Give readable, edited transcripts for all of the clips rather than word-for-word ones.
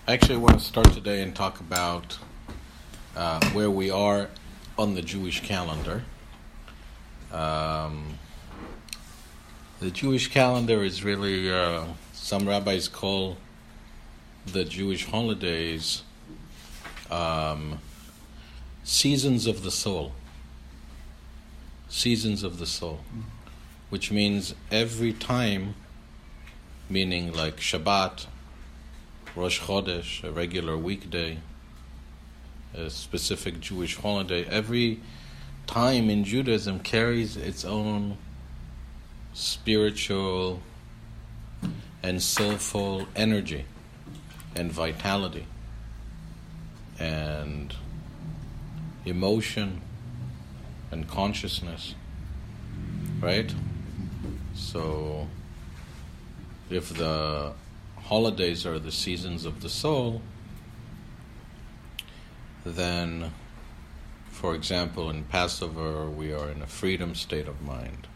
Actually, I want to start today and talk about where we are on the Jewish calendar. The Jewish calendar is really, some rabbis call the Jewish holidays seasons of the soul. Seasons of the soul. Which means every time, meaning like Shabbat, Rosh Chodesh, a regular weekday, a specific Jewish holiday, every time in Judaism carries its own spiritual and soulful energy and vitality and emotion and consciousness, right? So if the holidays are the seasons of the soul, then, for example, in Passover we are in a freedom state of mind.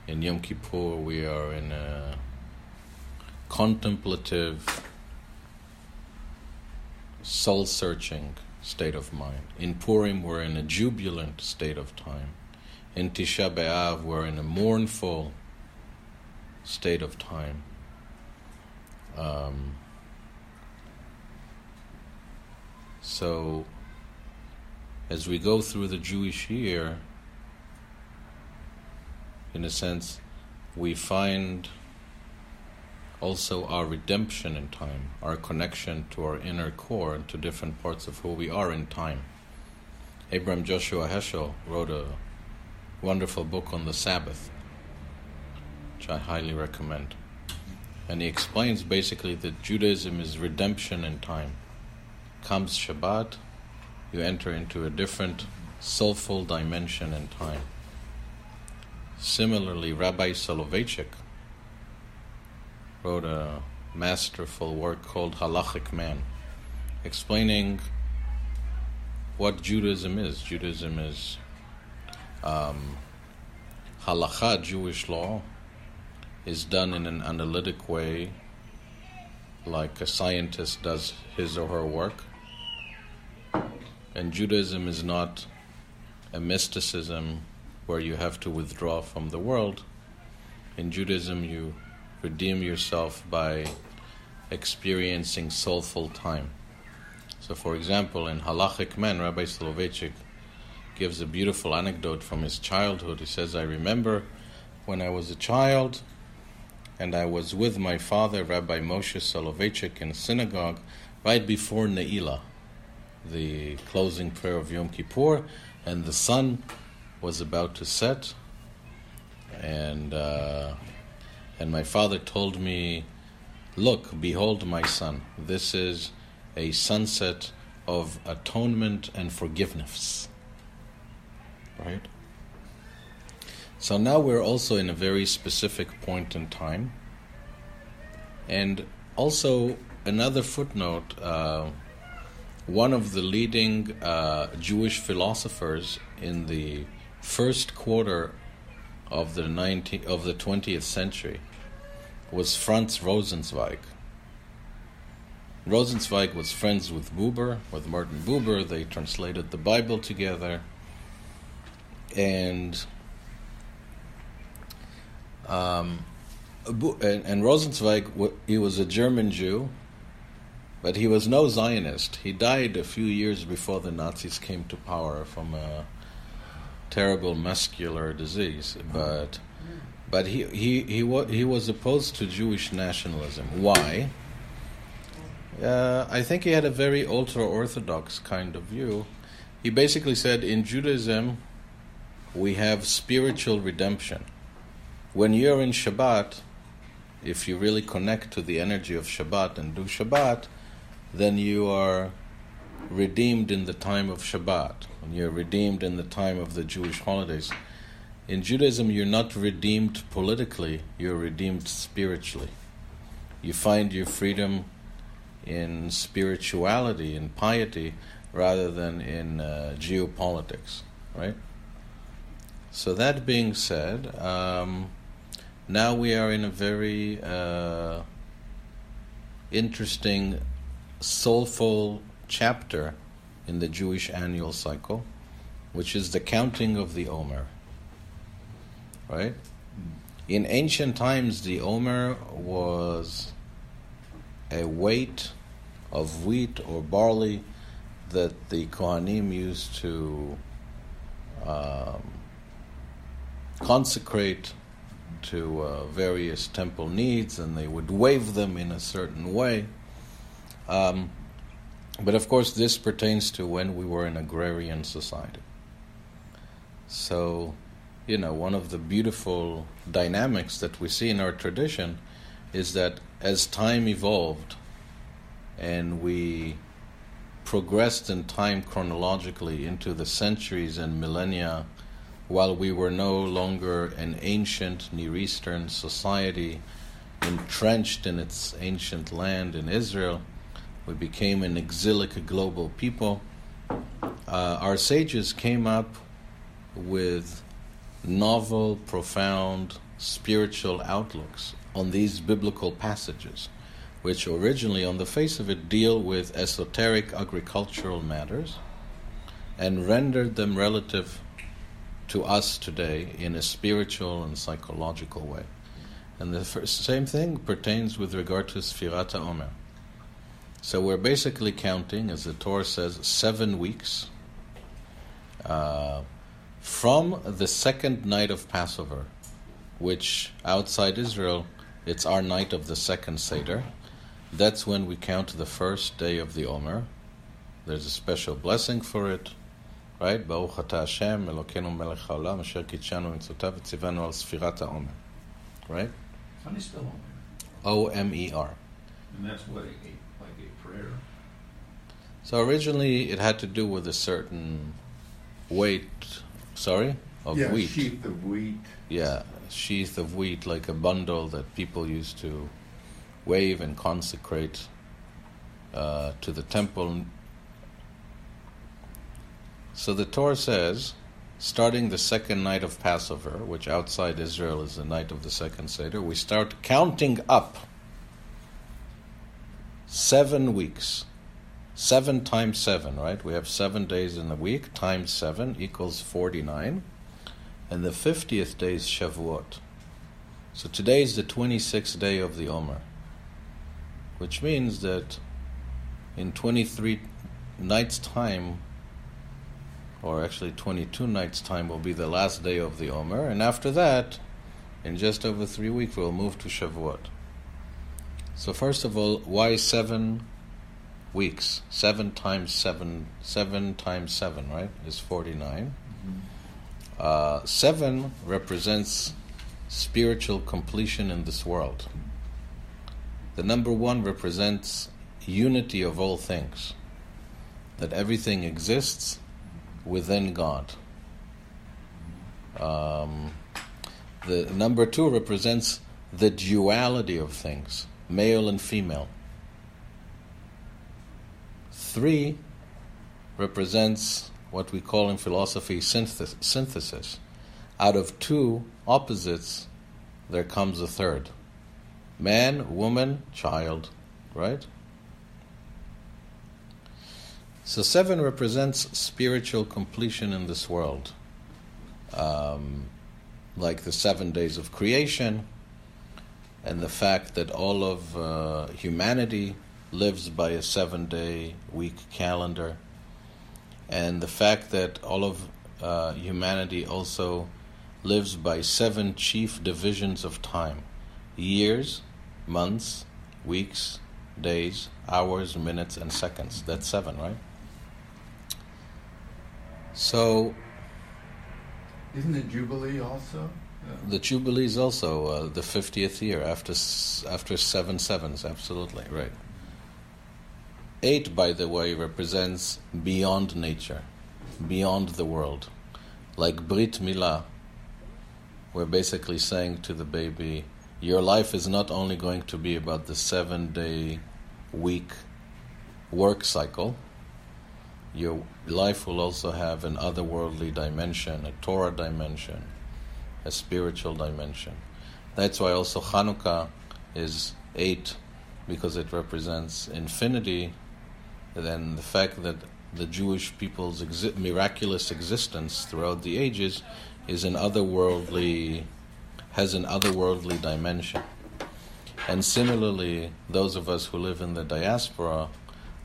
In Yom Kippur we are in a contemplative, soul-searching state of mind. In Purim we're in a jubilant state of time. In Tisha B'Av we're in a mournful state of time. So, as we go through the Jewish year, in a sense, we find also our redemption in time, our connection to our inner core and to different parts of who we are in time. Abraham Joshua Heschel wrote a wonderful book on the Sabbath, which I highly recommend. And he explains basically that Judaism is redemption in time. Comes Shabbat, you enter into a different soulful dimension in time. Similarly, Rabbi Soloveitchik wrote a masterful work called Halachic Man, explaining what Judaism is. Judaism is halakha, Jewish law, is done in an analytic way, like a scientist does his or her work. And Judaism is not a mysticism where you have to withdraw from the world. In Judaism, you redeem yourself by experiencing soulful time. So, for example, in Halachic Man, Rabbi Soloveitchik gives a beautiful anecdote from his childhood. He says, I remember when I was a child, and I was with my father, Rabbi Moshe Soloveitchik, in a synagogue right before Ne'ilah, the closing prayer of Yom Kippur, and the sun was about to set, and my father told me, look, behold my son, this is a sunset of atonement and forgiveness. Right? So now we're also in a very specific point in time. And also another footnote, one of the leading Jewish philosophers in the first quarter of the 20th century was Franz Rosenzweig. Rosenzweig was friends with Martin Buber. They translated the Bible together. And Rosenzweig, he was a German Jew, but he was no Zionist. He died a few years before the Nazis came to power from a terrible muscular disease. But he was opposed to Jewish nationalism. Why? I think he had a very ultra-Orthodox kind of view. He basically said, in Judaism, we have spiritual redemption. When you're in Shabbat, if you really connect to the energy of Shabbat and do Shabbat, then you are redeemed in the time of Shabbat. When you're redeemed in the time of the Jewish holidays. In Judaism, you're not redeemed politically, you're redeemed spiritually. You find your freedom in spirituality, in piety, rather than in geopolitics, right? So that being said, now we are in a very interesting soulful chapter in the Jewish annual cycle, which is the counting of the Omer. Right? In ancient times, the Omer was a weight of wheat or barley that the Kohanim used to consecrate to various temple needs, and they would wave them in a certain way. But of course, this pertains to when we were an agrarian society. So, one of the beautiful dynamics that we see in our tradition is that as time evolved and we progressed in time chronologically into the centuries and millennia, while we were no longer an ancient Near Eastern society entrenched in its ancient land in Israel, we became an exilic global people. Our sages came up with novel, profound, spiritual outlooks on these biblical passages, which originally, on the face of it, deal with esoteric agricultural matters and rendered them relative to us today in a spiritual and psychological way. And the same thing pertains with regard to Sfirat HaOmer. So we're basically counting, as the Torah says, 7 weeks from the second night of Passover, which outside Israel, it's our night of the second Seder. That's when we count the first day of the Omer. There's a special blessing for it, right? Baruch Ata Hashem, Elokeinu melech haolam, asher kitshanu mitzvotav v'tzivanu al Sfirat HaOmer. Right? How do you spell Omer? O-M-E-R. And that's what, like a prayer? So originally it had to do with a certain weight, of wheat. Sheath of wheat. Yeah, sheath of wheat, like a bundle that people used to wave and consecrate to the temple. So the Torah says, starting the second night of Passover, which outside Israel is the night of the second Seder, we start counting up 7 weeks. 7 times 7, right? We have 7 days in the week, times 7 equals 49. And the 50th day is Shavuot. So today is the 26th day of the Omer, which means that in 23 nights' time, or actually 22 nights' time, will be the last day of the Omer. And after that, in just over 3 weeks, we'll move to Shavuot. So first of all, why 7 weeks? 7 times 7, 7 times 7, right, is 49. 7 represents spiritual completion in this world. The number 1 represents unity of all things, that everything exists within God. The number 2 represents the duality of things, male and female. 3 represents what we call in philosophy synthesis. Out of 2 opposites, there comes a third. Man, woman, child, right? So 7 represents spiritual completion in this world. Like the 7 days of creation, and the fact that all of humanity lives by a 7-day week calendar, and the fact that all of humanity also lives by 7 chief divisions of time: years, months, weeks, days, hours, minutes, and seconds. That's 7, right? So Isn't it Jubilee also? the Jubilee is also the 50th year after 7 sevens, absolutely, right. 8, by the way, represents beyond nature, beyond the world. Like Brit Milah, we're basically saying to the baby, your life is not only going to be about the 7-day week work cycle, your life will also have an otherworldly dimension, a Torah dimension, a spiritual dimension. That's why also Hanukkah is 8, because it represents infinity then the fact that the Jewish people's miraculous existence throughout the ages has an otherworldly dimension. And similarly, those of us who live in the diaspora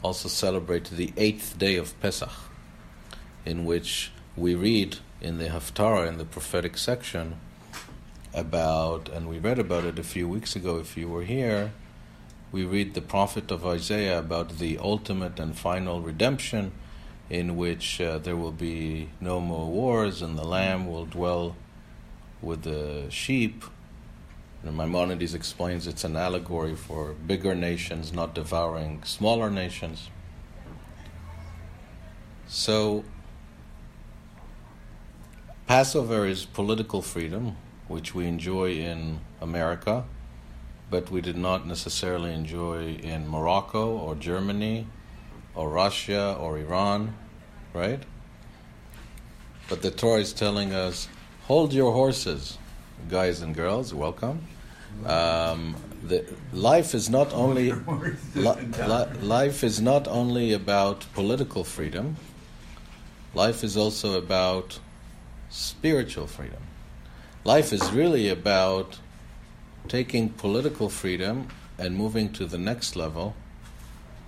also celebrate the 8th day of Pesach, in which we read in the Haftarah, in the prophetic section, about, and we read about it a few weeks ago if you were here, we read the prophet of Isaiah about the ultimate and final redemption, in which there will be no more wars and the lamb will dwell with the sheep. And Maimonides explains it's an allegory for bigger nations not devouring smaller nations. So Passover is political freedom, which we enjoy in America, but we did not necessarily enjoy in Morocco or Germany or Russia or Iran, right? But the Torah is telling us, hold your horses, guys and girls, welcome. Life is not only life is not only about political freedom. Life is also about spiritual freedom. Life is really about taking political freedom and moving to the next level,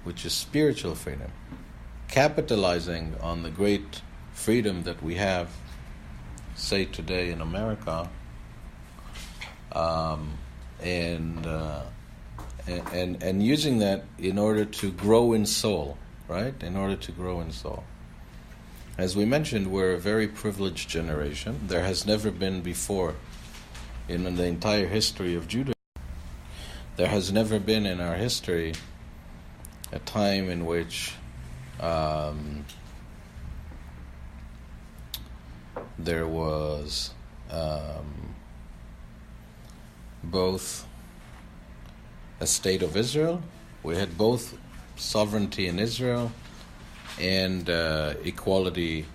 which is spiritual freedom. Capitalizing on the great freedom that we have, say today in America, and using that in order to grow in soul, right? In order to grow in soul. As we mentioned, we're a very privileged generation. There has never been before in the entire history of Judaism. There has never been in our history a time in which there was both a state of Israel, we had both sovereignty in Israel and equality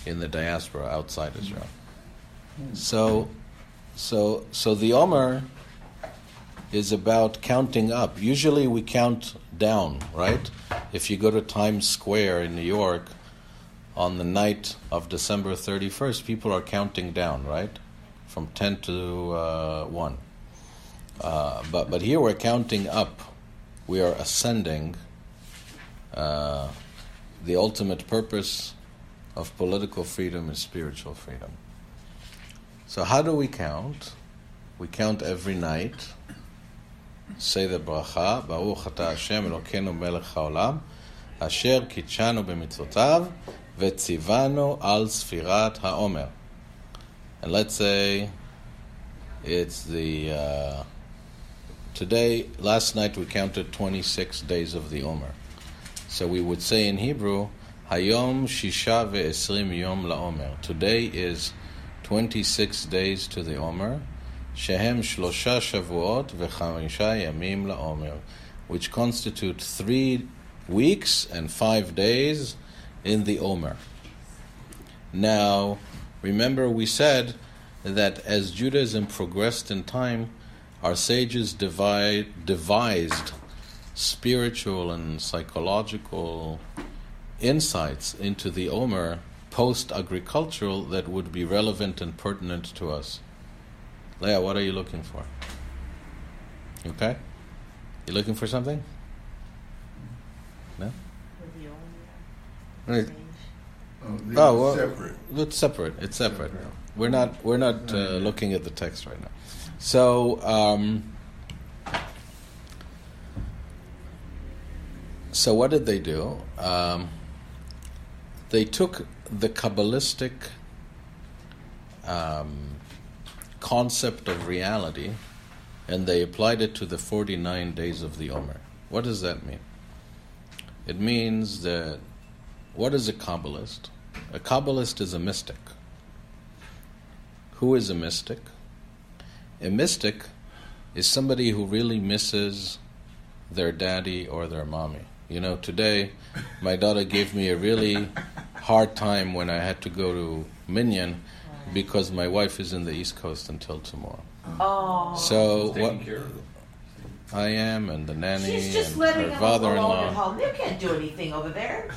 in the diaspora outside Israel. So the Omer is about counting up. Usually we count down, right? If you go to Times Square in New York on the night of December 31st, people are counting down, right? From 10 to 1. But here we're counting up. We are ascending. The ultimate purpose of political freedom is spiritual freedom. So how do we count? We count every night. Say the bracha, Baruch atah Hashem Elokeinu melech haolam, asher kitshanu b'mitzvotav, v'tzivanu al sfirat haomer. And let's say it's the last night we counted 26 days of the Omer. So we would say in Hebrew, Hayom shisha ve'esrim yom la'omer. Today is 26 days to the Omer, shehem shlosha shavuot v'chamisha yamim la'omer, which constitute 3 weeks and 5 days in the Omer. Now, remember we said that as Judaism progressed in time, our sages devised spiritual and psychological insights into the Omer post-agricultural that would be relevant and pertinent to us. Leah, what are you looking for? You okay? You looking for something? No? Right. Separate. It's separate. It's separate. We're not looking at the text right now. So what did they do? They took the Kabbalistic concept of reality and they applied it to the 49 days of the Omer. What does that mean? It means that, what is a Kabbalist? A Kabbalist is a mystic. Who is a mystic? A mystic is somebody who really misses their daddy or their mommy. You know, today my daughter gave me a really hard time when I had to go to Minyan because my wife is in the East Coast until tomorrow. Oh. So what? I am, and the nanny, She's just and letting her them alone at father-in-law. home. They can't do anything over there.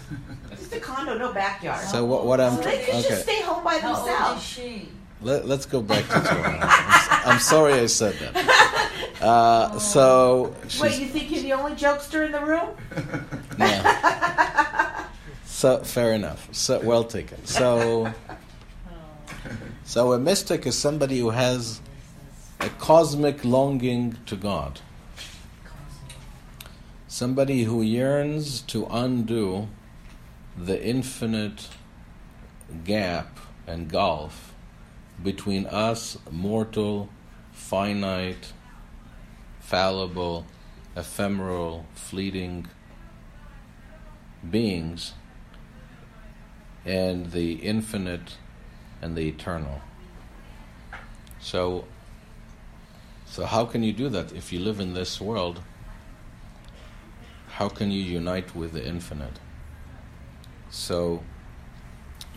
Just a condo, no backyard. So what I'm So they can just okay. stay home by How old is themselves. she? Let's go back to Torah. I'm sorry I said that. So Wait, she's, you think you're the only jokester in the room? yeah. So fair enough. So well taken. So a mystic is somebody who has a cosmic longing to God. Somebody who yearns to undo the infinite gap and gulf between us, mortal, finite, fallible, ephemeral, fleeting beings, and the infinite and the eternal. So how can you do that if you live in this world? How can you unite with the infinite? So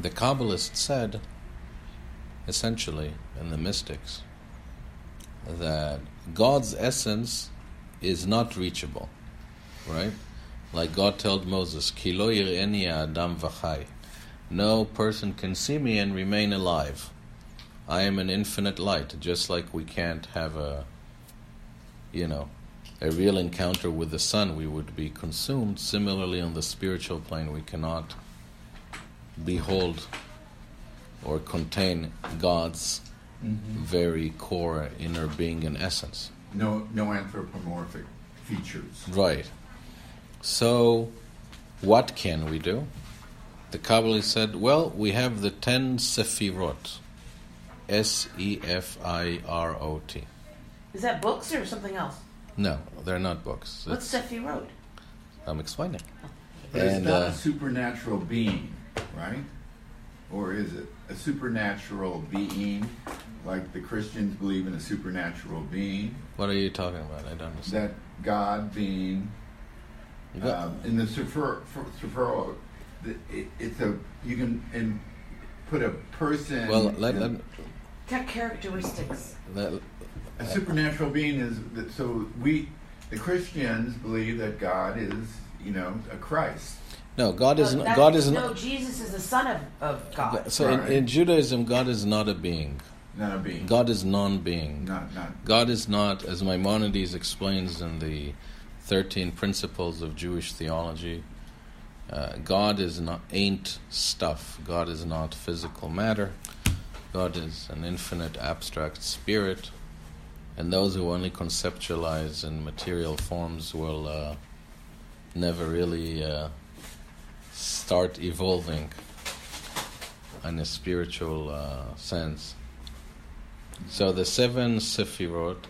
the Kabbalists said, essentially, and the mystics, that God's essence is not reachable, right? Like God told Moses, "Ki lo yir'eni ha'adam v'chai." No person can see me and remain alive. I am an infinite light, just like we can't have a real encounter with the sun, we would be consumed. Similarly, on the spiritual plane, we cannot behold or contain God's very core inner being and essence. No anthropomorphic features. Right. So, what can we do? The Kabbalah said, well, we have the 10 Sefirot. Sefirot. Is that books or something else? No, they're not books. What's Seffi Road? I'm explaining. But it's not a supernatural being, right? Or is it a supernatural being, like the Christians believe in a supernatural being? What are you talking about? I don't understand. That God being, in the Sefirot, it's a, you can put a person... Well, Got characteristics. A supernatural being is the Christians believe that God is, a Christ. No, God is not. No, Jesus is the Son of God. So Right. in Judaism, God is not a being. Not a being. God is non-being. Not. God is not, as Maimonides explains in the 13 Principles of Jewish Theology, God ain't stuff. God is not physical matter. God is an infinite abstract spirit. And those who only conceptualize in material forms will never really start evolving in a spiritual sense. So the 10 Sefirot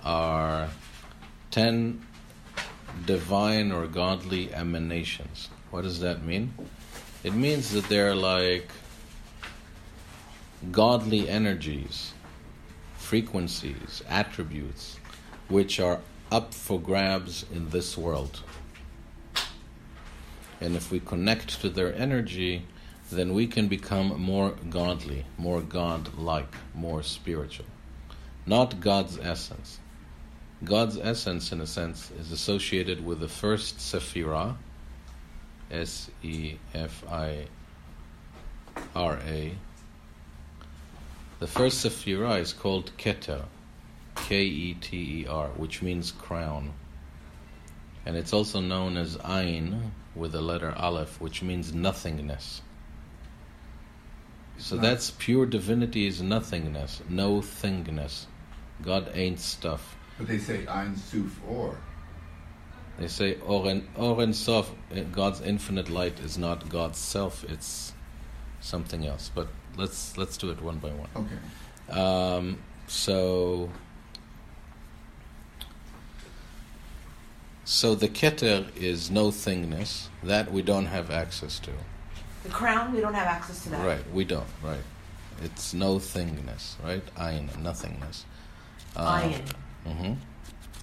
are 10 divine or godly emanations. What does that mean? It means that they're like godly energies, frequencies, attributes, which are up for grabs in this world. And if we connect to their energy, then we can become more godly, more God-like, more spiritual. Not God's essence. God's essence, in a sense, is associated with the first Sephirah, Sefira. The first Sephirah is called Keter, Keter, which means crown. And it's also known as Ain, with the letter Aleph, which means nothingness. So that's pure divinity is nothingness, no thingness. God ain't stuff. But they say Ein Suf Or. They say Or Sof, God's infinite light is not God's self, it's something else. But let's do it one by one. Okay. So the Keter is no thingness, that we don't have access to. The crown, we don't have access to that. Right, we don't, right. It's no thingness, right? Ayin, nothingness. Ayin.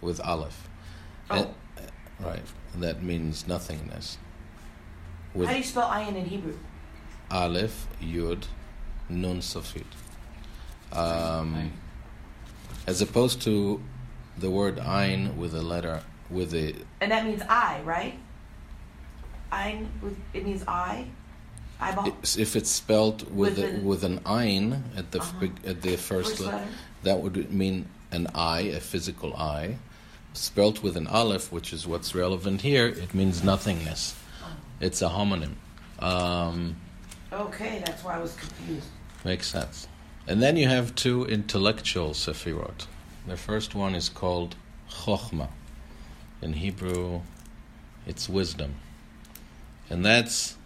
With Aleph. Oh. Right, that means nothingness. With How do you spell ayin in Hebrew? Aleph, Yud, Nun Sofit. as opposed to the word ein with a letter, with a... And that means I, right? Ein, it means I? Eyeball? If it's spelled with an ein at the first letter, letter, that would mean an I, a physical I. Spelled with an aleph, which is what's relevant here, it means nothingness. It's a homonym. Okay, that's why I was confused. Makes sense. And then you have two intellectual sefirot. The first one is called chokhmah. In Hebrew, it's wisdom. And that's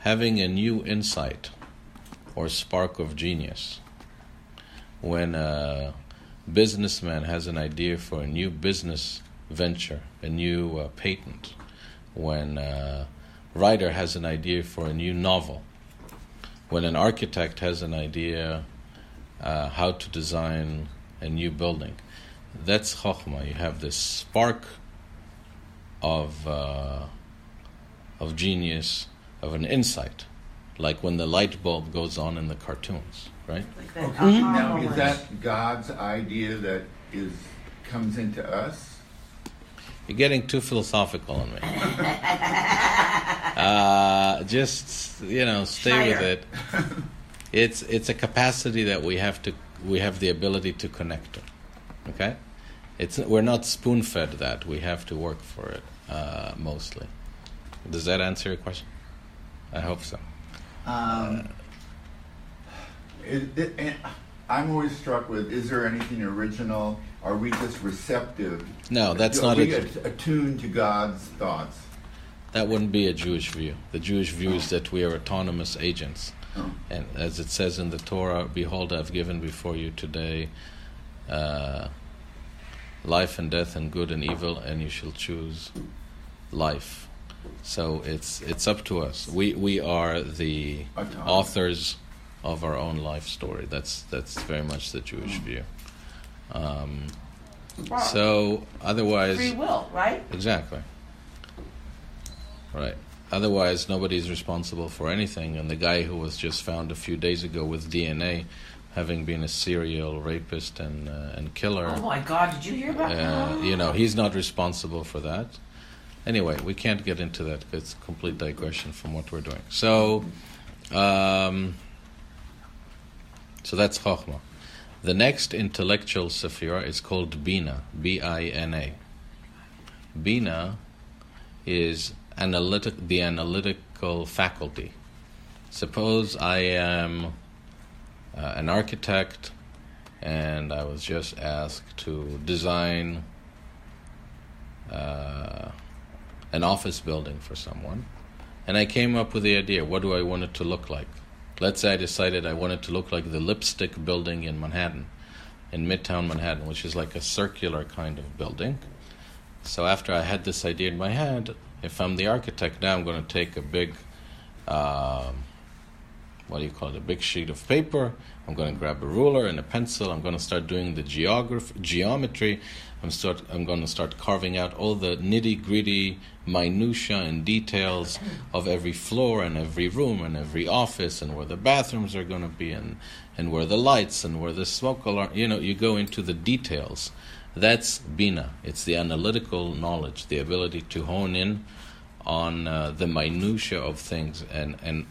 having a new insight or spark of genius. When a businessman has an idea for a new business venture, a new patent, when a writer has an idea for a new novel, when an architect has an idea how to design a new building, that's chokhmah. You have this spark of genius, of an insight, like when the light bulb goes on in the cartoons, right? Like that Okay, aha now is moment. that God's idea that comes into us? You're getting too philosophical on me. Just stay with it. It's a capacity that we have the ability to connect to. Okay, we're not spoon fed that. We have to work for it mostly. Does that answer your question? I hope so. I'm always struck with: is there anything original? Are we just receptive? No, that's Are not we it. attuned to God's thoughts? That wouldn't be a Jewish view. The Jewish view is that we are autonomous agents. Oh. And as it says in the Torah, behold, I've given before you today life and death and good and evil, and you shall choose life. So it's up to us. We are the authors of our own life story. That's very much the Jewish view. Wow. So otherwise... Free will, right? Exactly. Right. Otherwise, nobody's responsible for anything. And the guy who was just found a few days ago with DNA, having been a serial rapist and killer, Oh my God! Did you hear about that? he's not responsible for that. Anyway, we can't get into that. It's a complete digression from what we're doing. So that's Chokhmah. The next intellectual sephira is called Bina, B-I-N-A. Bina is the analytical faculty. Suppose I am an architect and I was just asked to design an office building for someone, and I came up with the idea, what do I want it to look like? Let's say I decided I wanted to look like the Lipstick Building in Manhattan, in Midtown Manhattan, which is like a circular kind of building. So after I had this idea in my head, if I'm the architect, now I'm going to take a big, a big sheet of paper. I'm going to grab a ruler and a pencil. I'm going to start doing the geometry. I'm going to start carving out all the nitty-gritty minutia and details of every floor and every room and every office and where the bathrooms are going to be and where the lights and where the smoke alarm. You go into the details. That's Bina. It's the analytical knowledge, the ability to hone in on the minutia of things and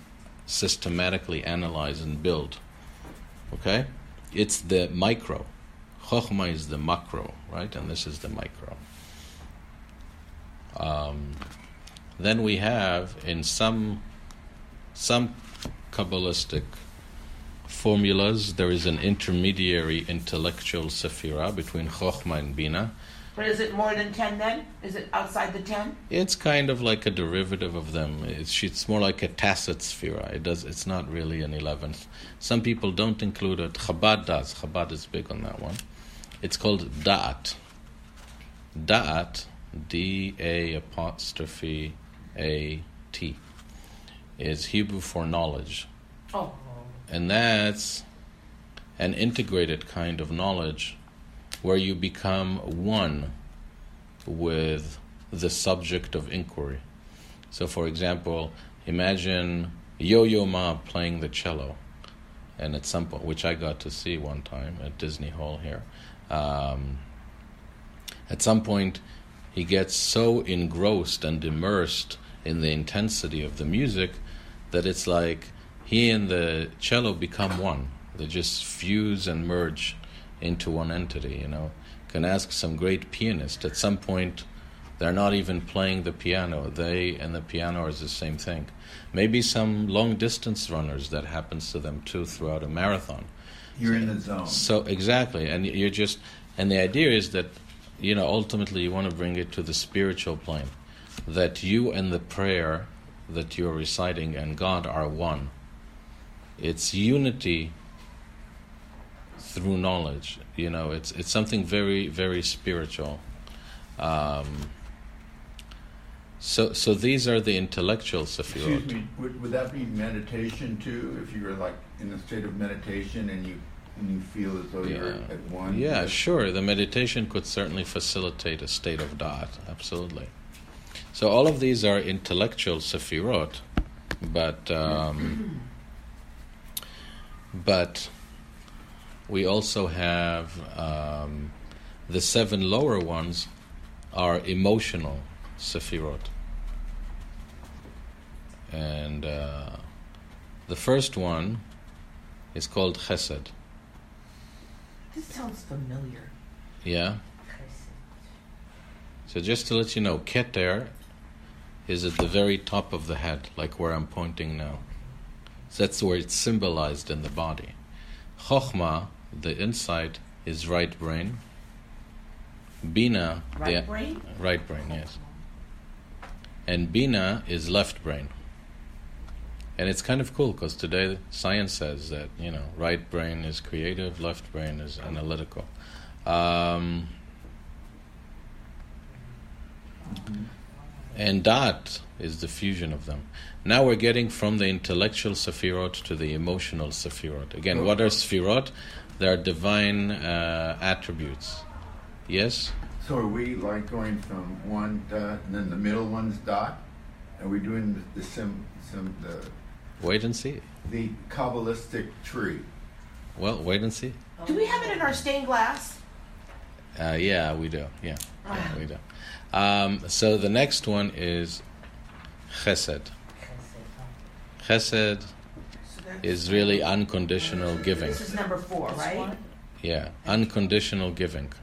systematically analyze and build. Okay? It's the micro. Chokhmah is the macro, right? And this is the micro. Then we have, in some Kabbalistic formulas, there is an intermediary intellectual sephira between Chokhmah and Bina. But is it more than 10 then? Is it outside the 10? It's kind of like a derivative of them. It's more like a tacit sphera. It's not really an 11th. Some people don't include it. Chabad does. Chabad is big on that one. It's called Da'at. Da'at, D-A''A'-T, is Hebrew for knowledge. Oh. And that's an integrated kind of knowledge where you become one with the subject of inquiry. So, for example, imagine Yo-Yo Ma playing the cello, and at some point, which I got to see one time at Disney Hall here, At some point, he gets so engrossed and immersed in the intensity of the music that it's like he and the cello become one. They just fuse and merge into one entity, Can ask some great pianist. At some point, they're not even playing the piano. They and the piano are the same thing. Maybe some long-distance runners, that happens to them too throughout a marathon. You're in the zone. So, exactly. And and the idea is that, ultimately you want to bring it to the spiritual plane. That you and the prayer that you're reciting and God are one. It's unity through knowledge. It's something very, very spiritual. So these are the intellectual sefirot. Excuse me, would that be meditation too? If you were like in a state of meditation and you feel as though you're at one? Yeah, sure. The meditation could certainly facilitate a state of da'at, absolutely. So all of these are intellectual sefirot, but we also have the 7 lower ones are emotional sefirot. And the first one is called chesed. This sounds familiar. Yeah? So just to let you know, keter is at the very top of the head, like where I'm pointing now. So that's where it's symbolized in the body. Chochma, the insight, is right brain. Bina, Right brain? Right brain, yes. And Bina is left brain. And it's kind of cool because today science says that, right brain is creative, left brain is analytical. And that is the fusion of them. Now we're getting from the intellectual sefirot to the emotional sefirot. Again, what are sefirot? They are divine attributes. Yes? So are we like going from one dot and then the middle one's dot? Are we doing the Wait and see. the Kabbalistic tree? Well, wait and see. Do we have it in our stained glass? Yeah, we do. Yeah, we do. So the next one is chesed. Chesed is really unconditional giving. This is number 4, right? Yeah, unconditional giving.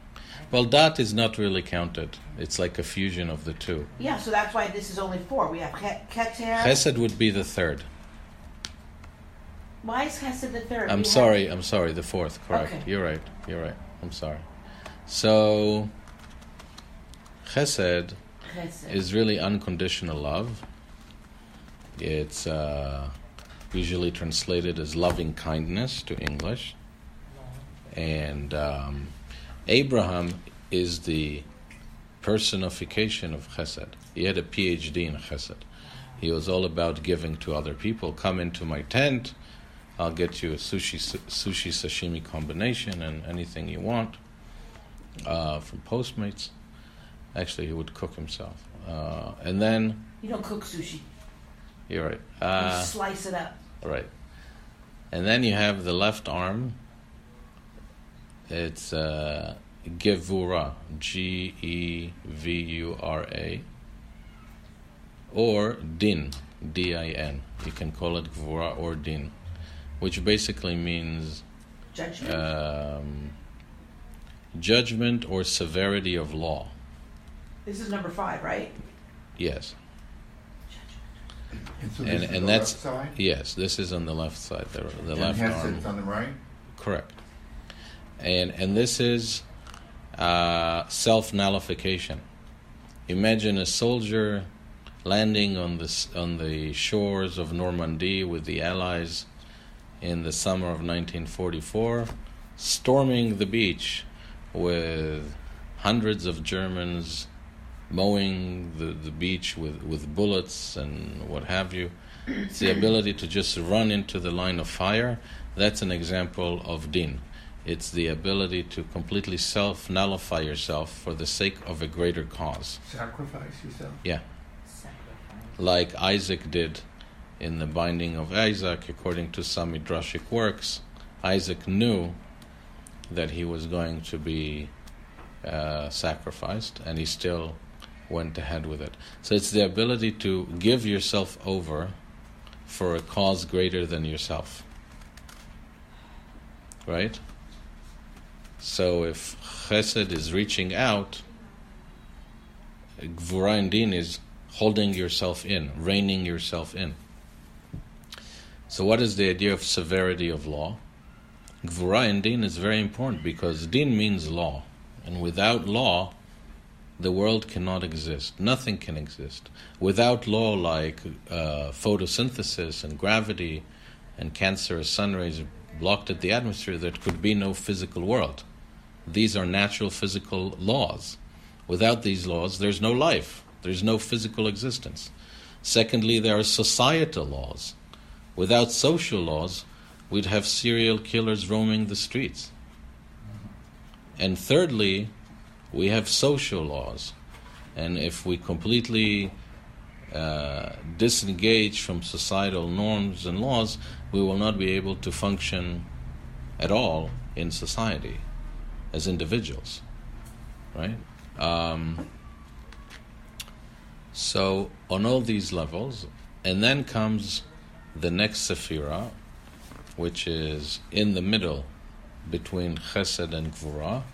Well, that is not really counted. It's like a fusion of the two. Yeah, so that's why this is only 4. We have keter. Chesed would be the third. Why is chesed the third? I'm sorry, the fourth, correct. Okay. You're right, I'm sorry. So, chesed is really unconditional love. It's usually translated as loving kindness to English. And Abraham is the personification of chesed. He had a PhD in chesed. He was all about giving to other people. Come into my tent, I'll get you a sushi sashimi combination and anything you want from Postmates. Actually, he would cook himself. And then... You don't cook sushi. You're right. You slice it up. Right. And then you have the left arm. It's Gevura, Gevura, or Din, Din. You can call it Gevura or Din, which basically means judgment or severity of law. This is number 5, right? Yes. And so this is the that's left side? Yes, this is on the left side, the And left arm. Hesed's on the right? Correct. And this is self-nullification. Imagine a soldier landing on the shores of Normandy with the Allies in the summer of 1944, storming the beach with hundreds of Germans mowing the beach with bullets and what have you. It's the ability to just run into the line of fire. That's an example of din. It's the ability to completely self-nullify yourself for the sake of a greater cause. Sacrifice yourself? Yeah. Like Isaac did in the binding of Isaac, according to some Midrashic works. Isaac knew that he was going to be sacrificed, and he still went ahead with it. So it's the ability to give yourself over for a cause greater than yourself. Right? So if chesed is reaching out, gvura and din is holding yourself in, reining yourself in. So what is the idea of severity of law? Gvura and din is very important because din means law. And without law, the world cannot exist. Nothing can exist. Without law like photosynthesis and gravity and cancerous sun rays blocked at the atmosphere, there could be no physical world. These are natural physical laws. Without these laws, there's no life. There's no physical existence. Secondly, there are societal laws. Without social laws, we'd have serial killers roaming the streets. And thirdly, we have social laws. And if we completely disengage from societal norms and laws, we will not be able to function at all in society as individuals, right? So on all these levels, and then comes the next sephira, which is in the middle between chesed and gvura,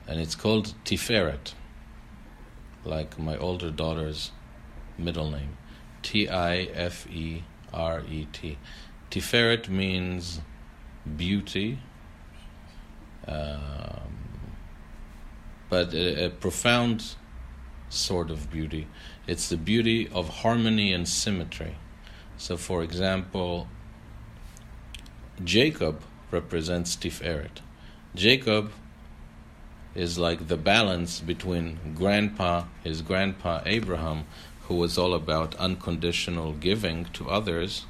and it's called Tiferet, like my older daughter's middle name, Tiferet. Tiferet means beauty, but a profound sort of beauty. It's the beauty of harmony and symmetry. So, for example, Jacob represents Tiferet. Jacob is like the balance between his grandpa Abraham, who was all about unconditional giving to others,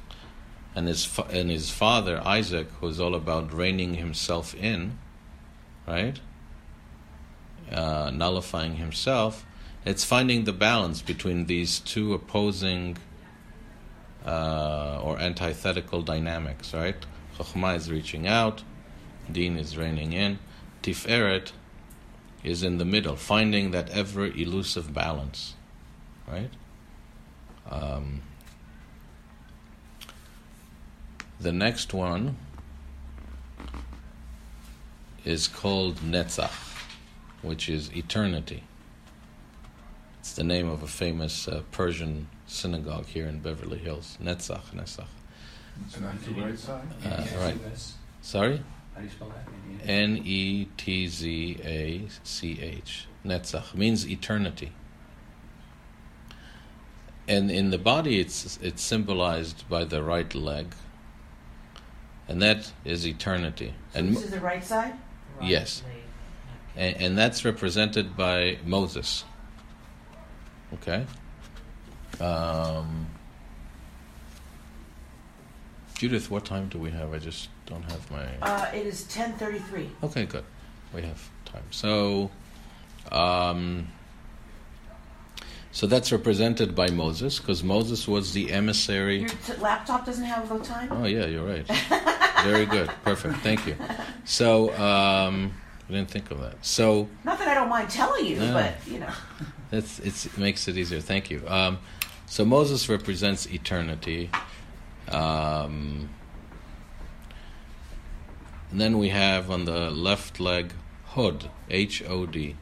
and his father Isaac, who is all about reining himself in, right? Nullifying himself. It's finding the balance between these two opposing or antithetical dynamics, right? Chokhmah is reaching out, Din is reining in, Tiferet is in the middle, finding that ever elusive balance, right? The next one is called Netzach, which is eternity. It's the name of a famous Persian synagogue here in Beverly Hills. Netzach. So that's the right side? Right. Sorry? How do you spell that? Netzach. Netzach means eternity. And in the body, it's symbolized by the right leg, and that is eternity. So and this is the right side? yes, and that's represented by Moses. Okay. Judith, what time do we have? I just don't have my... It is 10:33. Okay, good. We have time. So that's represented by Moses, because Moses was the emissary... Your laptop doesn't have the time? Oh, yeah, you're right. Very good. Perfect. Thank you. So, I didn't think of that. So... Not that I don't mind telling you, but, you know. It makes it easier. Thank you. So Moses represents eternity. And then we have on the left leg Hod, Hod,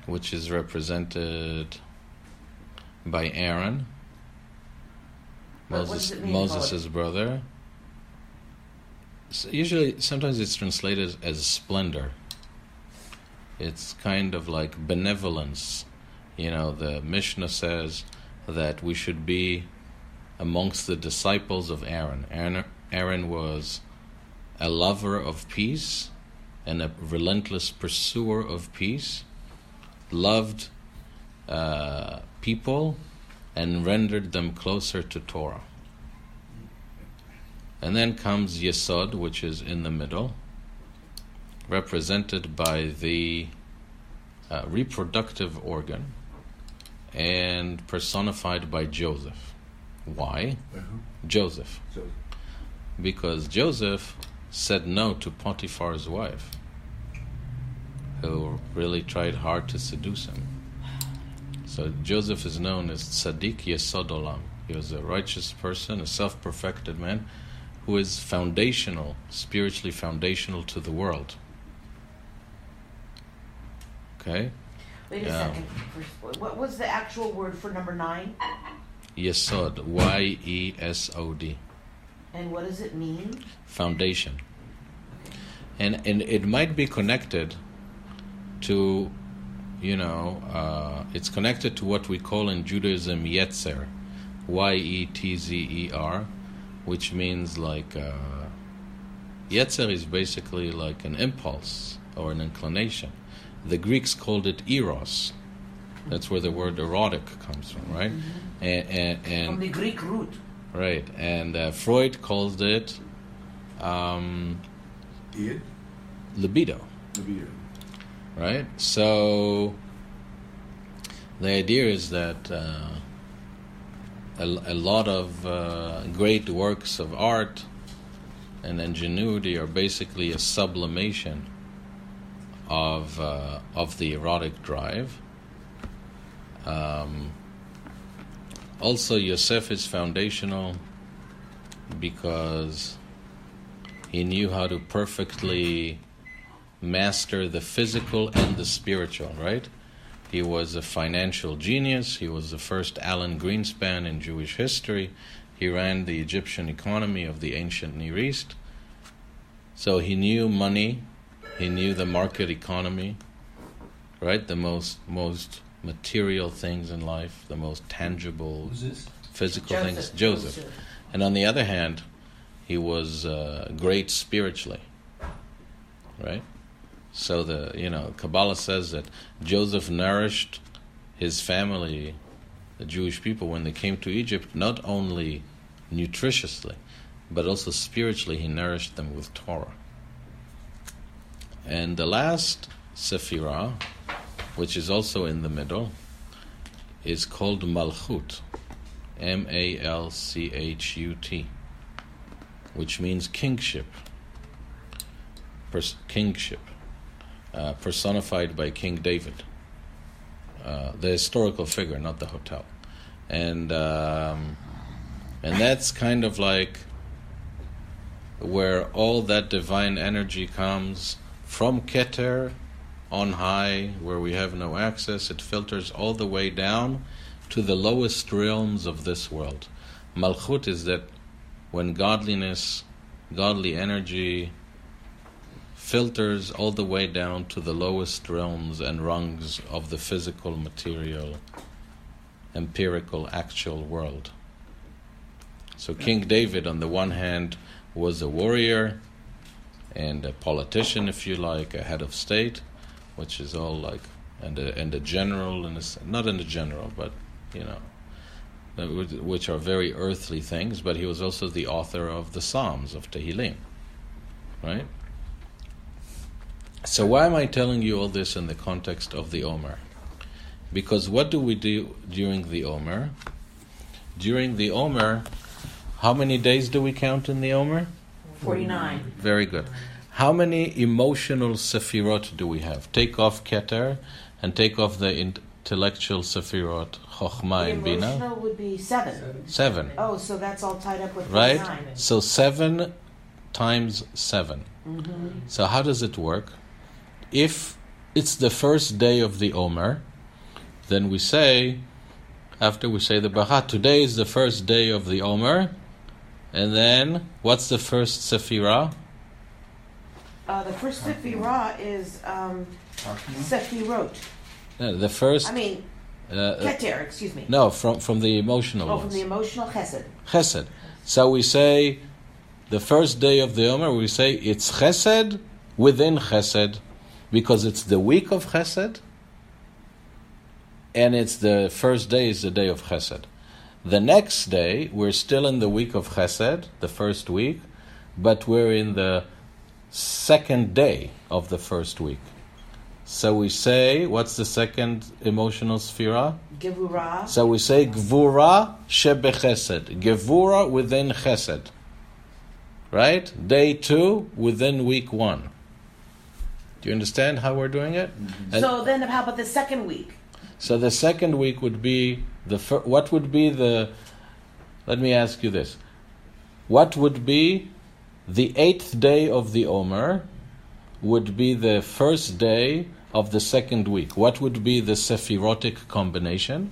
which is represented by Aaron, Moses' brother. So sometimes it's translated as splendor. It's kind of like benevolence. You know, the Mishnah says that we should be amongst the disciples of Aaron. Aaron was a lover of peace and a relentless pursuer of peace, loved people and rendered them closer to Torah. And then comes Yesod, which is in the middle, represented by the reproductive organ and personified by Joseph. Why? By who? Joseph. Because Joseph said no to Potiphar's wife, who really tried hard to seduce him. So Joseph is known as Tzaddik Yesod Olam. He was a righteous person, a self-perfected man, who is foundational, spiritually foundational to the world. Okay? Wait a second. What was the actual word for number 9? Yesod, Y-E-S-O-D. And what does it mean? Foundation. And it might be connected to, it's connected to what we call in Judaism Yetzer, Y-E-T-Z-E-R, which means like, Yetzer is basically like an impulse or an inclination. The Greeks called it eros. That's where the word erotic comes from, right? And From the Greek root. Right, and Freud called it libido. Right? So the idea is that a lot of great works of art and ingenuity are basically a sublimation of the erotic drive. Also, Yosef is foundational because he knew how to perfectly master the physical and the spiritual, right? He was a financial genius. He was the first Alan Greenspan in Jewish history. He ran the Egyptian economy of the ancient Near East. So he knew money. He knew the market economy, right? The most material things in life, the most tangible, physical things. Joseph. And on the other hand, he was great spiritually, right? So Kabbalah says that Joseph nourished his family, the Jewish people, when they came to Egypt, not only nutritiously, but also spiritually. He nourished them with Torah. And the last Sephirah, which is also in the middle, is called Malchut, M-A-L-C-H-U-T, which means kingship, personified by King David, the historical figure, not the hotel, and that's kind of like where all that divine energy comes from Keter on high, where we have no access. It filters all the way down to the lowest realms of this world. Malchut is that when godliness, godly energy filters all the way down to the lowest realms and rungs of the physical, material, empirical, actual world. So King David, on the one hand, was a warrior and a politician, if you like, a head of state, which is all like, and a general, not in a general, but which are very earthly things. But he was also the author of the Psalms, of Tehillim, right? So why am I telling you all this in the context of the Omer? Because what do we do during the Omer? During the Omer, how many days do we count in the Omer? 49. Very good. How many emotional sefirot do we have? Take off Keter and take off the intellectual sefirot, Chochmah and Bina. The emotional would be 7. 7. Oh, so that's all tied up with 49. 49. Right? So 7 times 7. Mm-hmm. So how does it work? If it's the first day of the Omer, then we say, after we say the Bracha, today is the first day of the Omer, and then what's the first Sefirah? The first Sefirah is Sefirot. No, the first... Keter, excuse me. No, from the emotional ones. From the emotional Chesed. Chesed. So we say, the first day of the Omer, we say it's Chesed within Chesed, because it's the week of Chesed, and it's the first day is the day of Chesed. The next day, we're still in the week of Chesed, the first week, but we're in the second day of the first week. So we say, what's the second emotional sphera? Gevurah. So we say Gvura shebechesed, Gevura within Chesed. right? Day 2 within week 1. Do you understand how we're doing it? Mm-hmm. So then, how about the second week? So the second week would be what would be the? Let me ask you this: what would be the 8th day of the Omer? Would be the first day of the second week. What would be the sephirotic combination?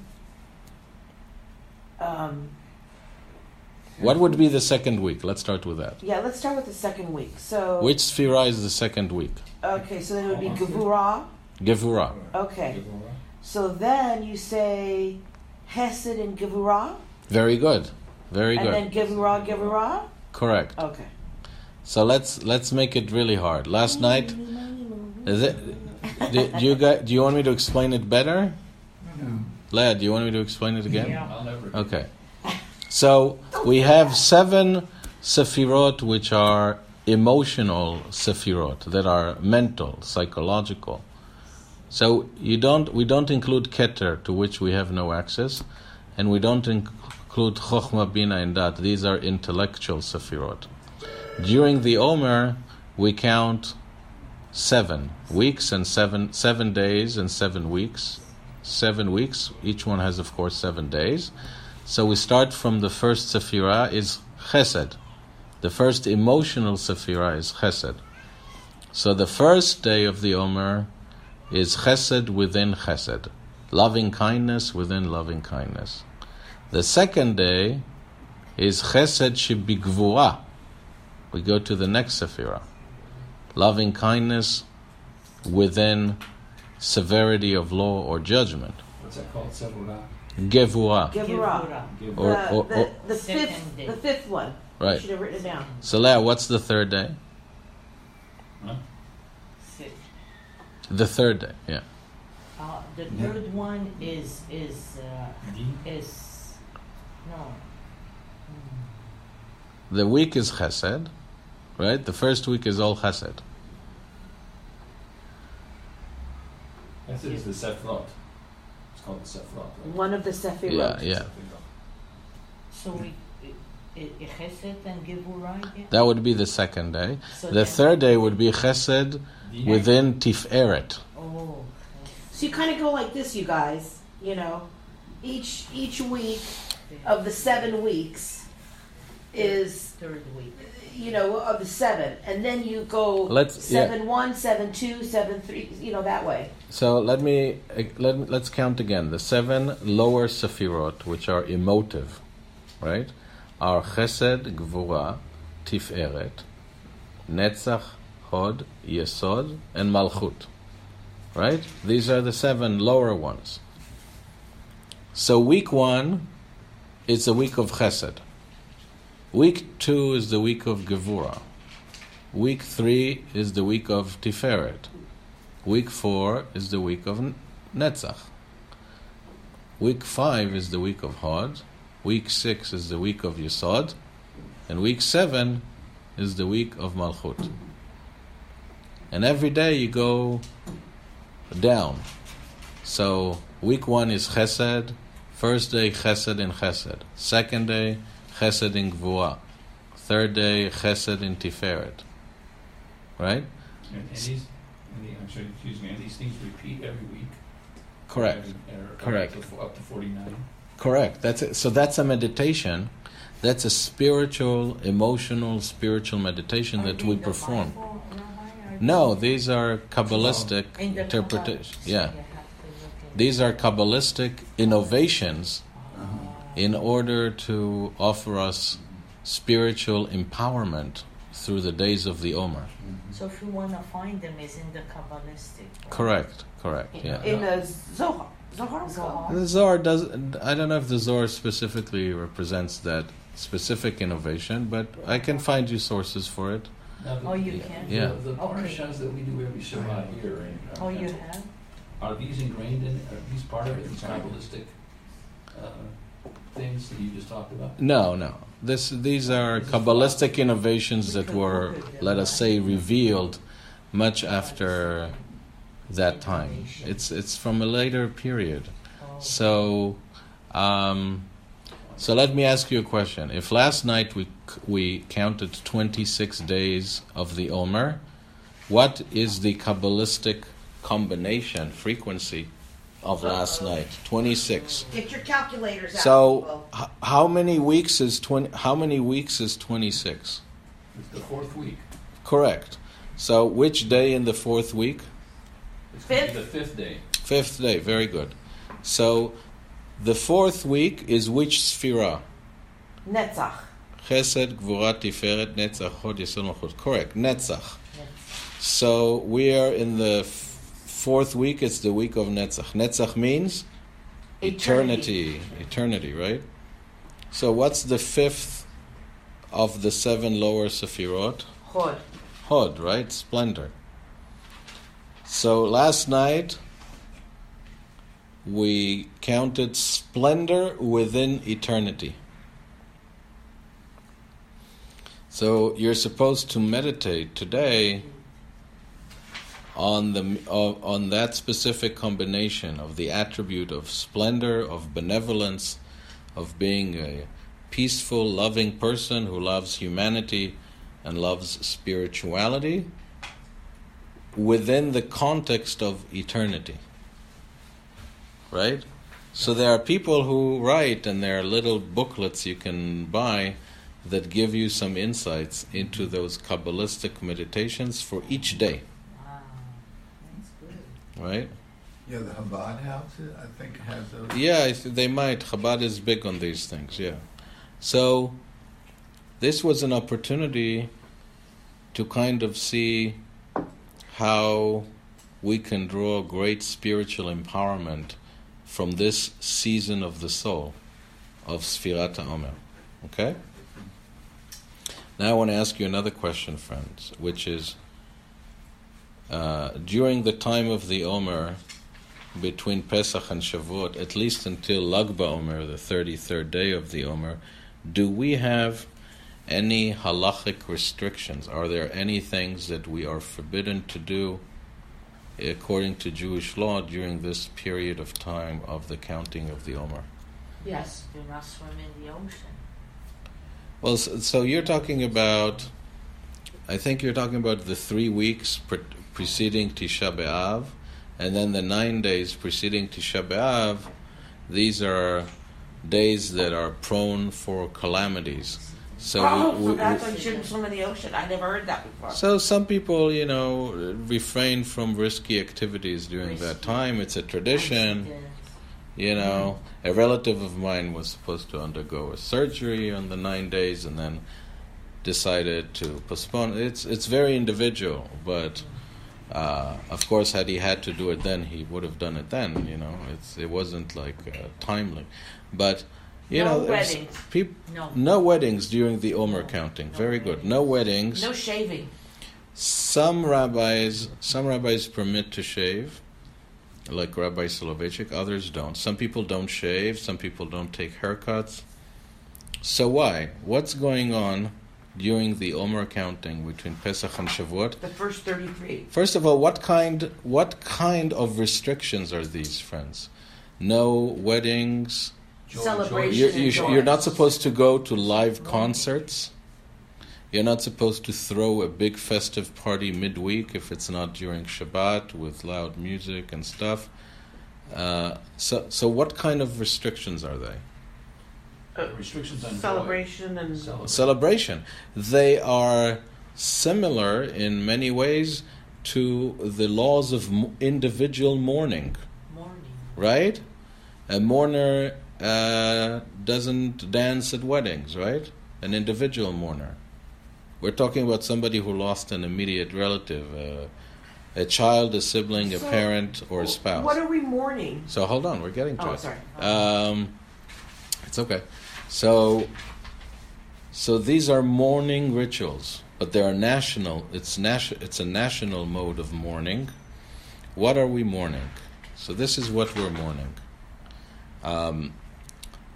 What would be the second week? Let's start with that. Yeah, let's start with the second week. So Which sphera is the second week? okay, so then it would be Gevurah. Gevurah. Okay, so then you say Hesed and Gevurah, Very good. Very and good. then Gevurah. Correct. Okay. So let's make it really hard. Last night, is it? Do you want me to explain it better? No. Lad, do you want me to explain it again? I'll never. Okay. So we have 7 sefirot which are emotional sefirot, that are mental, psychological. So we don't include Keter, to which we have no access, and we don't include Chochmah, Bina, and Dat. These are intellectual sefirot. During the Omer, we count 7 weeks and 7 days and 7 weeks. 7 weeks. Each one has, of course, 7 days. So we start from the first Sefirah is Chesed. The first emotional Sefirah is Chesed. So the first day of the Omer is Chesed within Chesed. Loving kindness within loving kindness. The second day is Chesed Shebigvura. We go to the next Sefirah. Loving kindness within severity of law or judgment. What's that called? Sevorah? Gevurah. Gevurah. The fifth one. Right. You should have written it down. So Leah, what's the third day? Huh? Six. The third day, yeah. The third one is D? no. The week is Chesed, right? The first week is all Chesed. That is the Sefrot. It's called the Sefrot. Right? One of the Sephirot. Yeah. So we Chesed and Gevurah again? That would be the second day. So The then- third day would be Chesed within Tiferet. Oh. So you kind of go like this, you guys. You know, each week of the 7 weeks is, Third week. you know, of the 7, and then you go Let's- 7-1, 7-2, 7-3. You know, that way. So let's count again. The 7 lower Sefirot, which are emotive, right, are Chesed, Gvura, Tiferet, Netzach, Hod, Yesod, and Malchut. Right? These are the 7 lower ones. So week 1 is the week of Chesed. Week 2 is the week of Gevurah. Week 3 is the week of Tiferet. Week 4 is the week of Netzach. Week 5 is the week of Hod. Week 6 is the week of Yesod. And week 7 is the week of Malchut. And every day you go down. So week 1 is Chesed. First day Chesed in Chesed. Second day Chesed in Gvura. Third day Chesed in Tiferet. Right? And these, and these things repeat every week. Correct. Correct. Up to 49. Correct. That's it. So that's a meditation. That's a spiritual, emotional, spiritual meditation that we perform. No, these are Kabbalistic interpretations. Yeah. These are Kabbalistic innovations in order to offer us spiritual empowerment through the days of the Omer. So if you want to find them, it's in the Kabbalistic. Right? Correct, yeah. In the Zohar. Zohar. The Zohar does, I don't know if the Zohar specifically represents that specific innovation, but I can find you sources for it. Now, Oh, you can? Yeah. The parashas that we do every Shabbat here, Oh, you have? are these ingrained in? Are these part of it? These Kabbalistic things that you just talked about? No. These are Kabbalistic innovations that were, let us say, revealed much after that time. It's from a later period. So So let me ask you a question. If last night we counted 26 days of the Omer, what is the Kabbalistic combination, frequency of last night? 26. Get your calculators out. So how many weeks is 26? It's the fourth week. Correct. So which day in the fourth week? It's going to be the fifth day. Fifth day, very good. So the fourth week is which Sphira? Netzach. Chesed, Gvura, Tiferet, Netzach, Hod, Yesod, Malchut. Correct, Netzach. So we are in the fourth week. It's the week of Netzach. Netzach means eternity. Eternity, right? So what's the fifth of the 7 lower Sephirot? Hod. Hod, right? Splendor. So last night we counted splendor within eternity. So you're supposed to meditate today on that specific combination of the attribute of splendor, of benevolence, of being a peaceful, loving person who loves humanity and loves spirituality within the context of eternity. Right? So there are people who write, and there are little booklets you can buy that give you some insights into those Kabbalistic meditations for each day. Wow, that's good. Right? Yeah, the Chabad house, I think, has those. Yeah, they might. Chabad is big on these things, yeah. So this was an opportunity to kind of see how we can draw great spiritual empowerment from this season of the soul of Sfirat HaOmer. Okay? Now I want to ask you another question, friends, which is, during the time of the Omer, between Pesach and Shavuot, at least until Lag BaOmer, the 33rd day of the Omer, do we have any halachic restrictions? Are there any things that we are forbidden to do according to Jewish law during this period of time of the counting of the Omer? Yes. Do not swim in the ocean. Well, so you're talking about, I think you're talking about the 3 weeks preceding Tisha B'Av, and then the 9 days preceding Tisha B'Av. These are days that are prone for calamities. So that's why you shouldn't swim in the ocean. I never heard that before. So some people, refrain from risky activities during that time. It's a tradition. A relative of mine was supposed to undergo a surgery on the 9 days and then decided to postpone. It's very individual, but of course, had he had to do it then, he would have done it then. It wasn't like timely, but. No weddings. No weddings during the Omer counting. Very good. No weddings. No shaving. Some rabbis permit to shave, like Rabbi Soloveitchik. Others don't. Some people don't shave. Some people don't take haircuts. So why? What's going on during the Omer counting between Pesach and Shavuot? The first 33. First of all, what kind of restrictions are these, friends? No weddings. Celebration. You're not supposed to go to live concerts. You're not supposed to throw a big festive party midweek if it's not during Shabbat with loud music and stuff. So what kind of restrictions are they? Restrictions on celebration and celebration. They are similar in many ways to the laws of individual mourning. Right? A mourner doesn't dance at weddings, right? An individual mourner. We're talking about somebody who lost an immediate relative, a child, a sibling, a parent, or a spouse. What are we mourning? So hold on, we're getting to it. Sorry. It's okay. So these are mourning rituals, but they are national. It's a national mode of mourning. What are we mourning? So this is what we're mourning.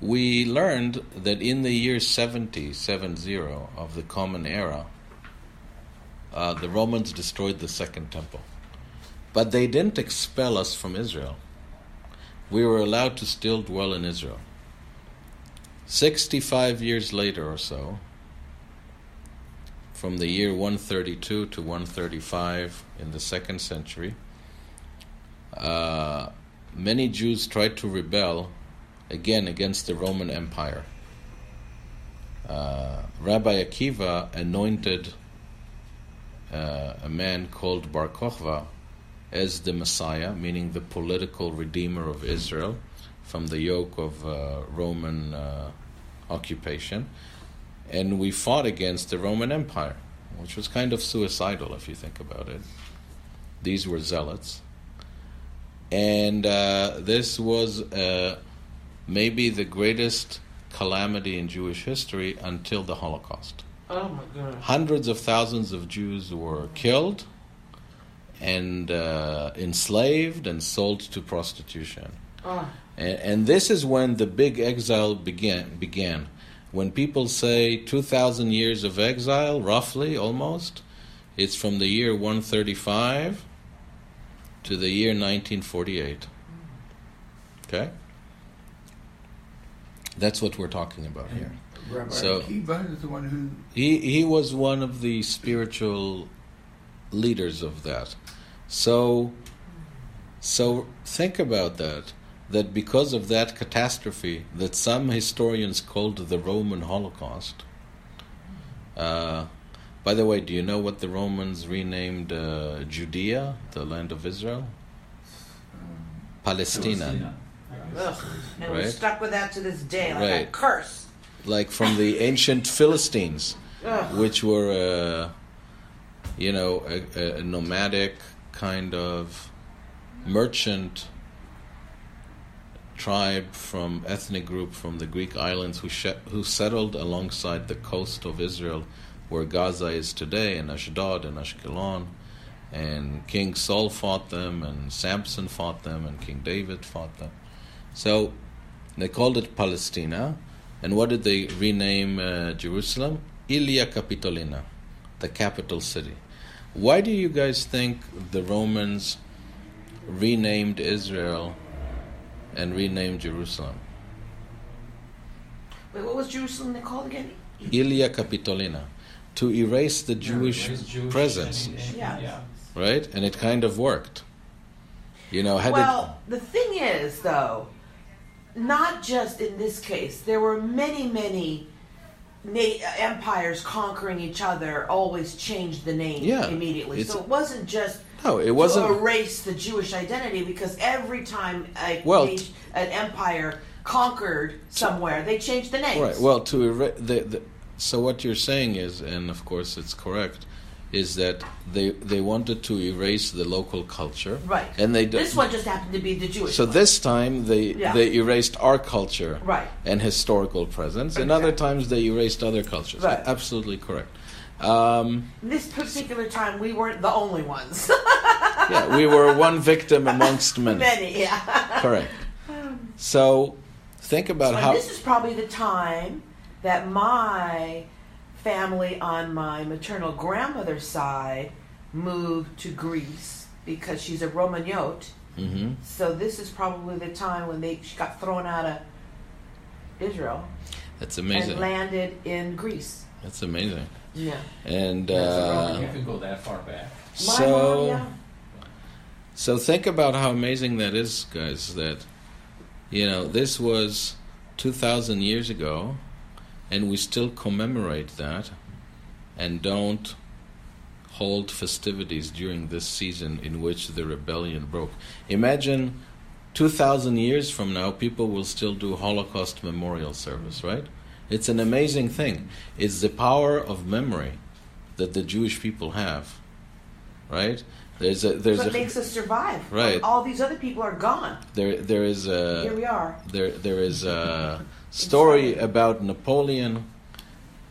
We learned that in the year 70 of the Common Era, the Romans destroyed the Second Temple. But they didn't expel us from Israel. We were allowed to still dwell in Israel. 65 years later or so, from the year 132 to 135 in the 2nd century, many Jews tried to rebel again against the Roman Empire. Rabbi Akiva anointed a man called Bar Kochva as the Messiah, meaning the political redeemer of Israel from the yoke of Roman occupation. And we fought against the Roman Empire, which was kind of suicidal if you think about it. These were zealots. And this was maybe the greatest calamity in Jewish history until the Holocaust. Oh my God. Hundreds of thousands of Jews were killed and enslaved and sold to prostitution. Oh. And this is when the big exile began. When people say 2,000 years of exile, roughly, almost, it's from the year 135 to the year 1948. Okay? That's what we're talking about here. Rabbi So- Akiva is the one who... He was one of the spiritual leaders of that. So think about that because of that catastrophe that some historians called the Roman Holocaust. By the way, do you know what the Romans renamed Judea, the land of Israel? Palestina. Ugh. And we're Right. stuck with that to this day, like a Right. curse. Like from the ancient Philistines, Ugh. which were, a nomadic kind of merchant tribe ethnic group from the Greek islands who settled alongside the coast of Israel, where Gaza is today, and Ashdod and Ashkelon. And King Saul fought them, and Samson fought them, and King David fought them. So they called it Palestina. And what did they rename Jerusalem? Ilia Capitolina, the capital city. Why do you guys think the Romans renamed Israel and renamed Jerusalem? Wait, what was Jerusalem they called again? Ilia Capitolina, to erase the Jewish presence, Yeah. right? And it kind of worked. Well, the thing is, though, not just in this case. There were many empires conquering each other. Always changed the name immediately. So it wasn't just No, it wasn't. to erase the Jewish identity, because every time an empire conquered somewhere, they changed the names. Right. Well, so what you're saying is, and of course it's correct, is that they wanted to erase the local culture. Right. And this one just happened to be the Jewish So one. this time they erased our culture Right. and historical presence, and Exactly. other times they erased other cultures. Right. Absolutely correct. This particular time, we weren't the only ones. Yeah, we were one victim amongst many. Many, yeah. Correct. So think about And how. this is probably the time that my family on my maternal grandmother's side moved to Greece, because she's a Romaniote. Mm-hmm. So this is probably the time when she got thrown out of Israel That's and amazing. landed in Greece. That's amazing. Yeah. And You can go that far back. My mom, yeah. So think about how amazing that is, guys, that, this was 2,000 years ago, and we still commemorate that and don't hold festivities during this season in which the rebellion broke. Imagine 2,000 years from now, people will still do Holocaust memorial service, right? It's an amazing thing. It's the power of memory that the Jewish people have, right? What makes us survive. Right. All these other people are gone. There is a Here we are. there is a story about Napoleon,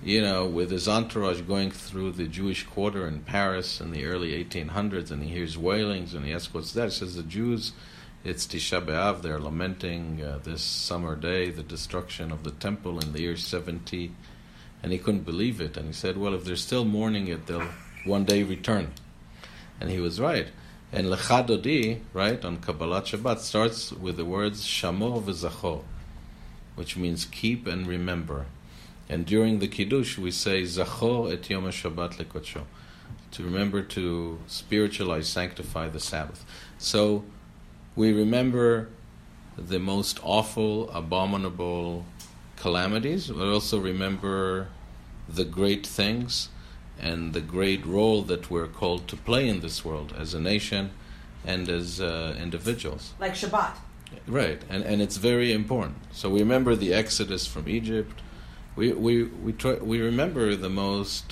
with his entourage going through the Jewish quarter in Paris in the early 1800s, and he hears wailings, and he asks, "What's that?" He says, "The Jews, it's Tisha B'Av, they're lamenting this summer day, the destruction of the temple in the year 70." And he couldn't believe it, and he said, "Well, if they're still mourning it, they'll one day return." And he was right. And Lecha Dodi, right, on Kabbalah Shabbat, starts with the words Shamor v'Zachor. which means keep and remember. And during the Kiddush, we say, Zachor et Yom HaShabbat lekodsho, to remember to spiritualize, sanctify the Sabbath. So we remember the most awful, abominable calamities, but also remember the great things and the great role that we're called to play in this world as a nation and as individuals. Like Shabbat. Right, and it's very important. So we remember the Exodus from Egypt. We remember the most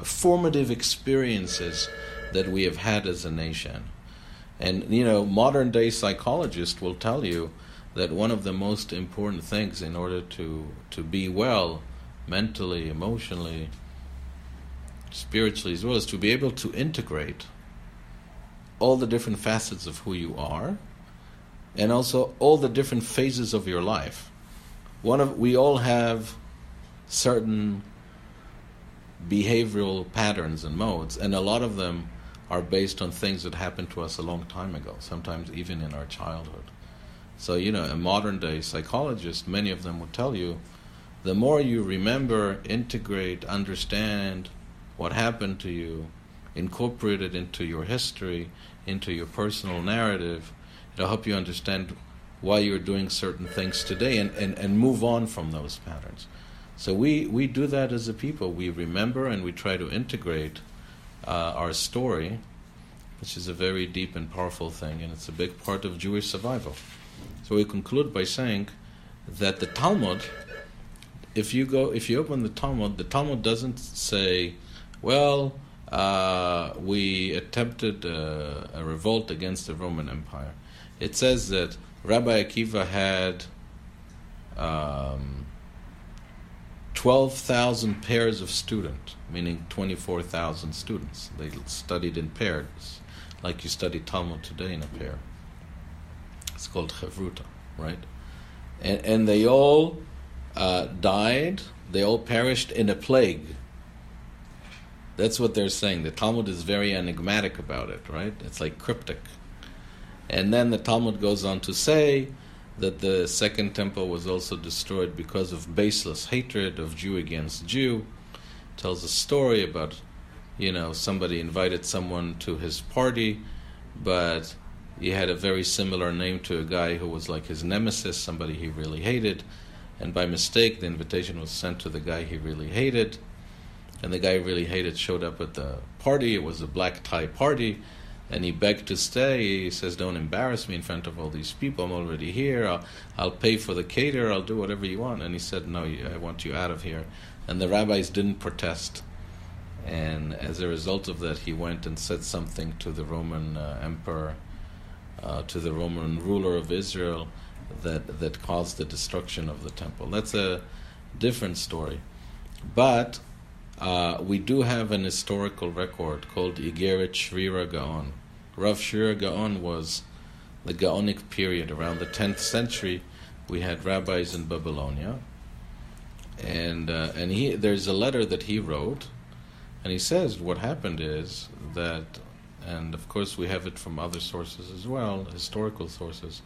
formative experiences that we have had as a nation. And, modern day psychologists will tell you that one of the most important things in order to be well, mentally, emotionally, spiritually as well, is to be able to integrate all the different facets of who you are and also all the different phases of your life. We all have certain behavioral patterns and modes, and a lot of them are based on things that happened to us a long time ago, sometimes even in our childhood. So, a modern-day psychologist, many of them will tell you, the more you remember, integrate, understand what happened to you, incorporate it into your history, into your personal narrative, it'll help you understand why you're doing certain things today and move on from those patterns. So we do that as a people. We remember and we try to integrate our story, which is a very deep and powerful thing, and it's a big part of Jewish survival. So we conclude by saying that the Talmud, if you open the Talmud doesn't say, well, we attempted a revolt against the Roman Empire. It says that Rabbi Akiva had 12,000 pairs of students, meaning 24,000 students. They studied in pairs, like you study Talmud today in a pair. It's called Chavruta, right? And they all died, they all perished in a plague. That's what they're saying. The Talmud is very enigmatic about it, right? It's like cryptic. And then the Talmud goes on to say that the Second Temple was also destroyed because of baseless hatred of Jew against Jew. It tells a story about, somebody invited someone to his party, but he had a very similar name to a guy who was like his nemesis, somebody he really hated, and by mistake the invitation was sent to the guy he really hated, and the guy he really hated showed up at the party. It was a black tie party, and he begged to stay. He says, don't embarrass me in front of all these people. I'm already here. I'll pay for the caterer. I'll do whatever you want. And he said, no, I want you out of here. And the rabbis didn't protest. And as a result of that, he went and said something to the Roman emperor, to the Roman ruler of Israel, that caused the destruction of the temple. That's a different story. But we do have an historical record called Igeret Shrira Gaon. Rav Shrira Gaon was the Gaonic period. Around the 10th century, we had rabbis in Babylonia. And there's a letter that he wrote, and he says what happened is that, and of course we have it from other sources as well, historical sources,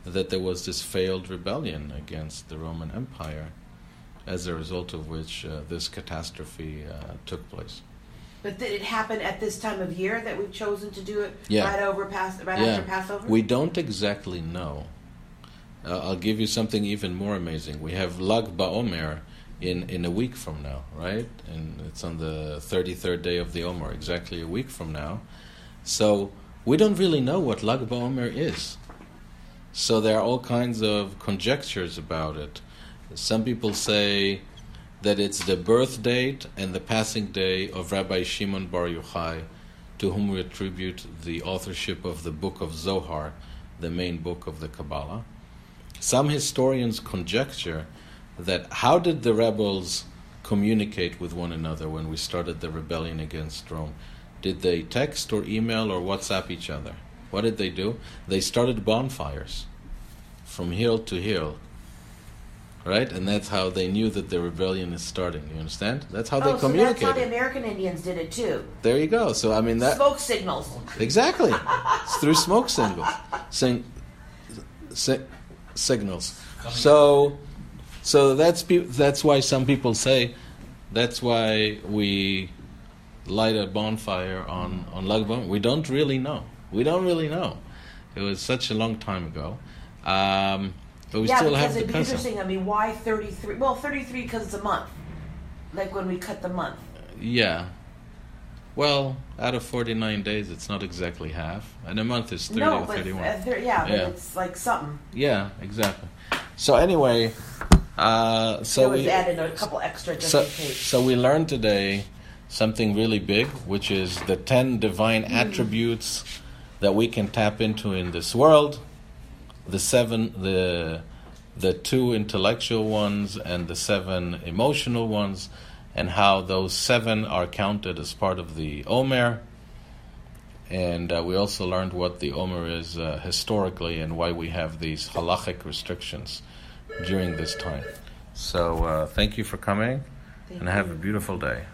that there was this failed rebellion against the Roman Empire, as a result of which this catastrophe took place. But did it happen at this time of year that we've chosen to do it after Passover? We don't exactly know. I'll give you something even more amazing. We have Lag BaOmer in a week from now, right? And it's on the 33rd day of the Omer, exactly a week from now. So we don't really know what Lag BaOmer is. So there are all kinds of conjectures about it. Some people say that it's the birth date and the passing day of Rabbi Shimon Bar Yochai, to whom we attribute the authorship of the book of Zohar, the main book of the Kabbalah. Some historians conjecture that how did the rebels communicate with one another when we started the rebellion against Rome? Did they text or email or WhatsApp each other? What did they do? They started bonfires from hill to hill. Right? And that's how they knew that the rebellion is starting. You understand? That's how they communicated. So that's how the American Indians did it too. There you go. So I mean that smoke signals. Exactly. It's through smoke signals. Signals. So So that's why some people say, that's why we light a bonfire on Lag BaOmer. We don't really know. It was such a long time ago. But we still have the because it'd be custom. interesting. I mean, why 33? Well, 33 because it's a month. Like when we cut the month. Yeah. Well, out of 49 days, it's not exactly half. And a month is 30 or 31. But it's like something. Yeah, exactly. So anyway, so we added a couple extra just in case. So we learned today something really big, which is the 10 divine attributes that we can tap into in this world. The 7, the 2 intellectual ones and the 7 emotional ones, and how those 7 are counted as part of the Omer. And we also learned what the Omer is historically and why we have these halachic restrictions during this time. So thank you for coming, and have a beautiful day.